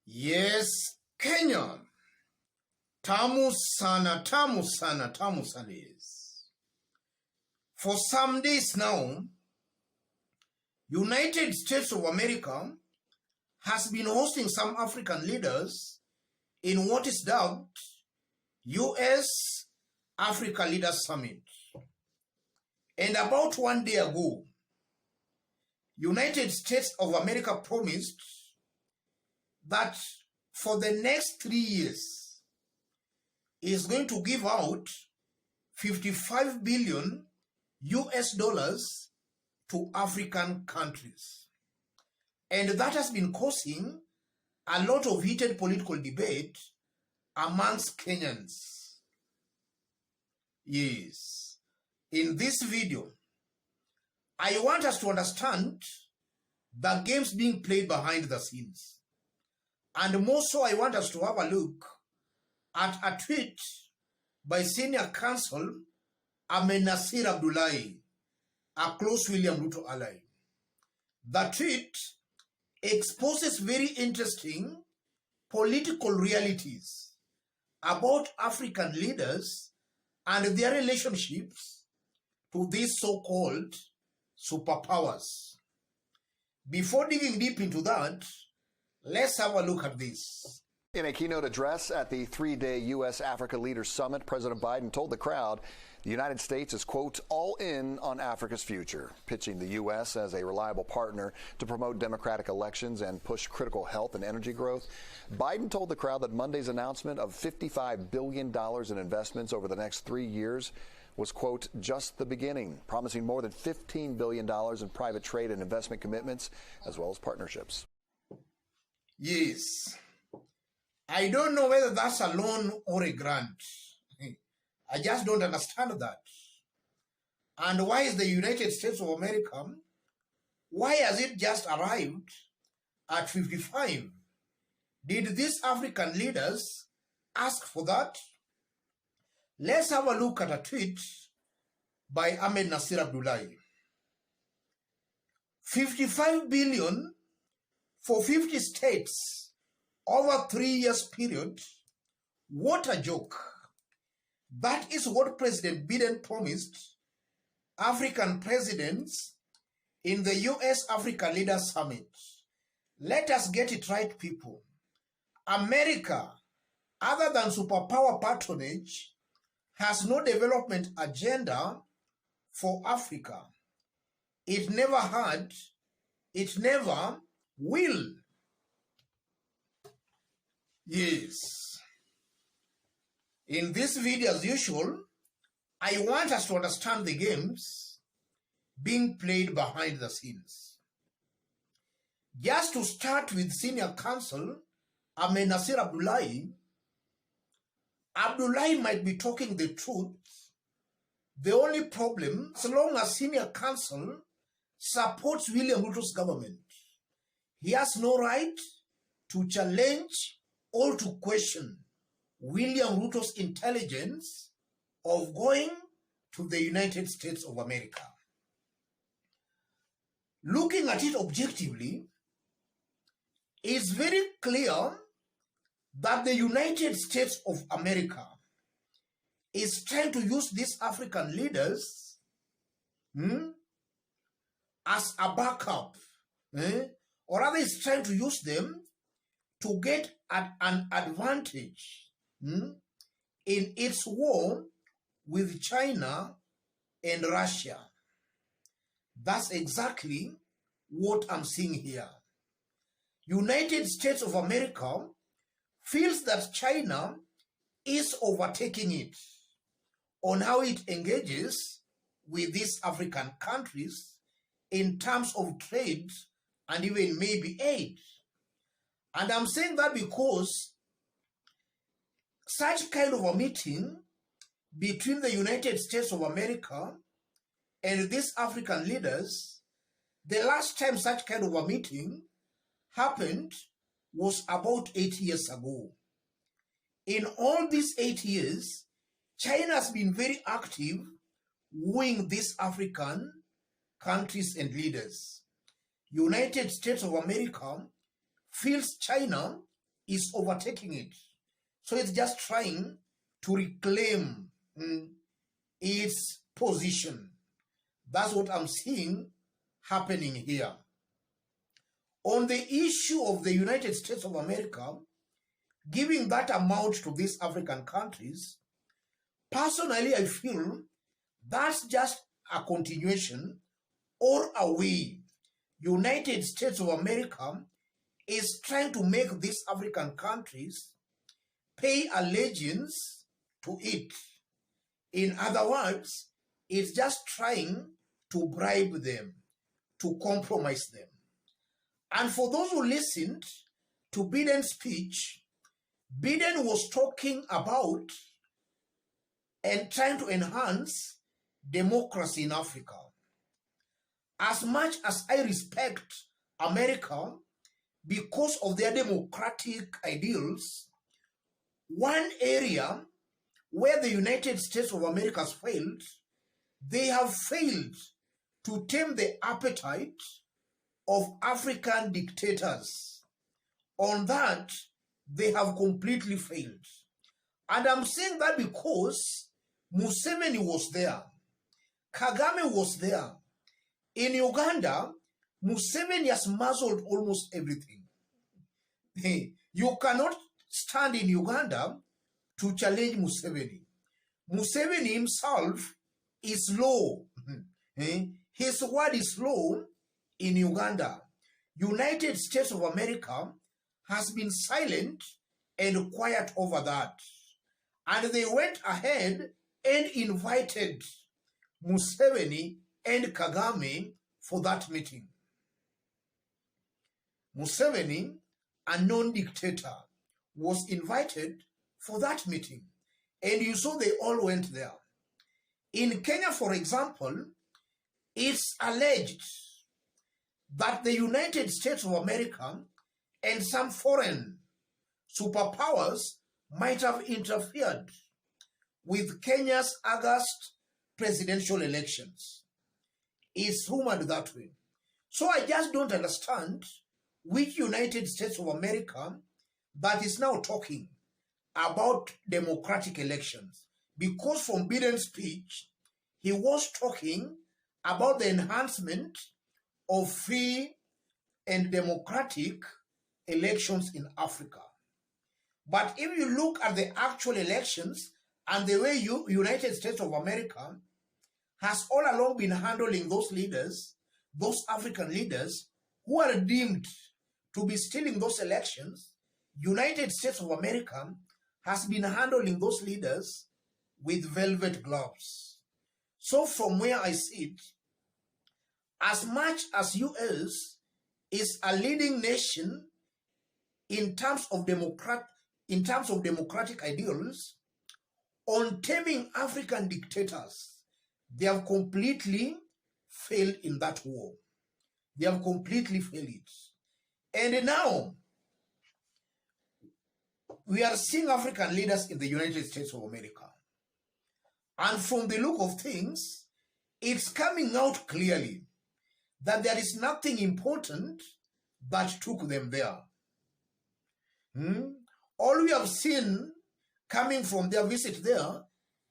Yes, Kenya. Tamu sana, tamu sana, tamu sana is. For some days now, United States of America has been hosting some African leaders in what is dubbed US Africa Leaders Summit. And about 1 day ago, United States of America promised that for the next 3 years is going to give out 55 billion US dollars to African countries. And that has been causing a lot of heated political debate amongst Kenyans. Yes. In this video, I want us to understand the games being played behind the scenes. And more so, I want us to have a look at a tweet by senior counsel Ahmed Nasir Abdullahi, a close William Ruto ally. The tweet exposes very interesting political realities about African leaders and their relationships to these so-called superpowers. Before digging deep into that, let's have a look at this. In a keynote address at the 3-day U.S.-Africa Leaders Summit, President Biden told the crowd the United States is, quote, all in on Africa's future, pitching the U.S. as a reliable partner to promote democratic elections and push critical health and energy growth. Biden told the crowd that Monday's announcement of $55 billion in investments over the next 3 years was, quote, just the beginning, promising more than $15 billion in private trade and investment commitments, as well as partnerships. Yes. I don't know whether that's a loan or a grant. I just don't understand that. And why is the United States of America, why has it just arrived at 55? Did these African leaders ask for that? Let's have a look at a tweet by Ahmed Nasir Abdullahi. 55 billion for 50 states over 3 years period. What a joke. That is what President Biden promised African presidents in the US Africa Leaders Summit. Let us get it right, people. America, other than superpower patronage, has no development agenda for Africa. It never had, it never will. Yes. In this video, as usual, I want us to understand the games being played behind the scenes. Just to start with senior counsel Ahmed Nasir Abdullahi, Abdullahi might be talking the truth. The only problem, so long as senior counsel supports William Ruto's government, he has no right to challenge or to question William Ruto's intelligence of going to the United States of America. Looking at it objectively, it's very clear that the United States of America is trying to use these African leaders as a backup, or rather is trying to use them to get an advantage in its war with China and Russia. That's exactly what I'm seeing here. United States of America feels that China is overtaking it on how it engages with these African countries in terms of trade and even maybe aid. And I'm saying that because such kind of a meeting between the United States of America and these African leaders, the last time such kind of a meeting happened was about 8 years ago. In all these 8 years, China has been very active wooing these African countries and leaders. United States of America feels China is overtaking it. So it's just trying to reclaim its position. That's what I'm seeing happening here. On the issue of the United States of America, giving that amount to these African countries, personally, I feel that's just a continuation or a way United States of America is trying to make these African countries pay allegiance to it. In other words, it's just trying to bribe them, to compromise them. And for those who listened to Biden's speech, Biden was talking about and trying to enhance democracy in Africa. As much as I respect America because of their democratic ideals, one area where the United States of America has failed, they have failed to tame the appetite of African dictators. On that, they have completely failed. And I'm saying that because Museveni was there, Kagame was there. In Uganda, Museveni has muzzled almost everything. You cannot stand in Uganda to challenge Museveni. Museveni himself is low. His word is low in Uganda. United States of America has been silent and quiet over that. And they went ahead and invited Museveni and Kagame for that meeting. Museveni, a non-dictator, was invited for that meeting. And you saw they all went there. In Kenya, for example, it's alleged that the United States of America and some foreign superpowers might have interfered with Kenya's August presidential elections. It's rumored that way. So I just don't understand which United States of America that is now talking about democratic elections. Because from Biden's speech, he was talking about the enhancement of free and democratic elections in Africa. But if you look at the actual elections and the way United States of America has all along been handling those leaders, those African leaders who are deemed to be stealing those elections, United States of America has been handling those leaders with velvet gloves. So from where I sit, as much as US is a leading nation in terms of democratic ideals, on taming African dictators, they have completely failed in that war. They have completely failed it. And now, we are seeing African leaders in the United States of America. And from the look of things, it's coming out clearly that there is nothing important that took them there. All we have seen coming from their visit there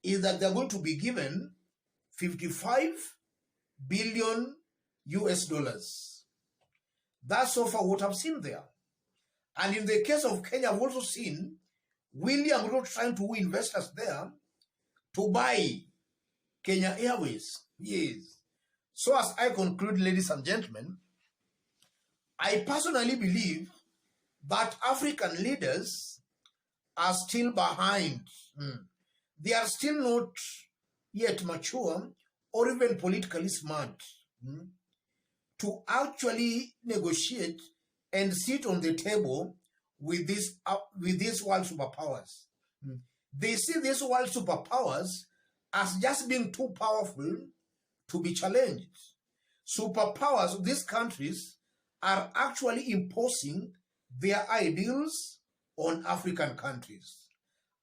is that they're going to be given 55 billion US dollars. That's so far what I've seen there. And in the case of Kenya, I've also seen William Ruto trying to win investors there to buy Kenya Airways. Yes. So as I conclude, ladies and gentlemen, I personally believe that African leaders are still behind. They are still not yet mature or even politically smart to actually negotiate and sit on the table with these world superpowers. They see these world superpowers as just being too powerful to be challenged. Superpowers of these countries are actually imposing their ideals on African countries.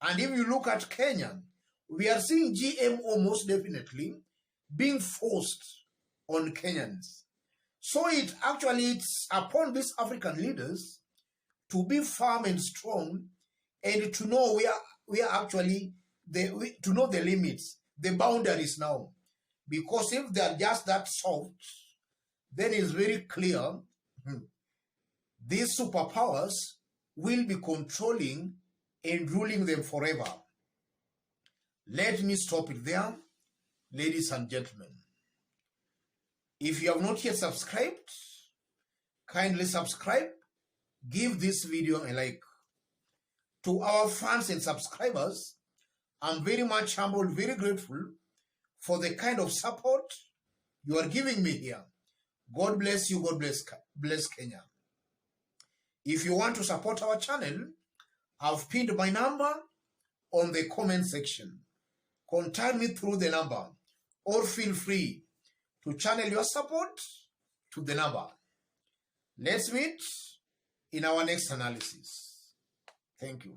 And if you look at Kenya, we are seeing GMO most definitely being forced on Kenyans. So it's upon these African leaders to be firm and strong, and to know we are actually to know the limits, the boundaries now. Because if they are just that soft, then it's very clear these superpowers will be controlling and ruling them forever. Let me stop it there, ladies and gentlemen. If you have not yet subscribed, kindly subscribe, give this video a like. To our fans and subscribers, I'm very much humbled, very grateful for the kind of support you are giving me here. God bless you, God bless Kenya. If you want to support our channel, I've pinned my number on the comment section. Contact me through the number, or feel free to channel your support to the number. Let's meet in our next analysis. Thank you.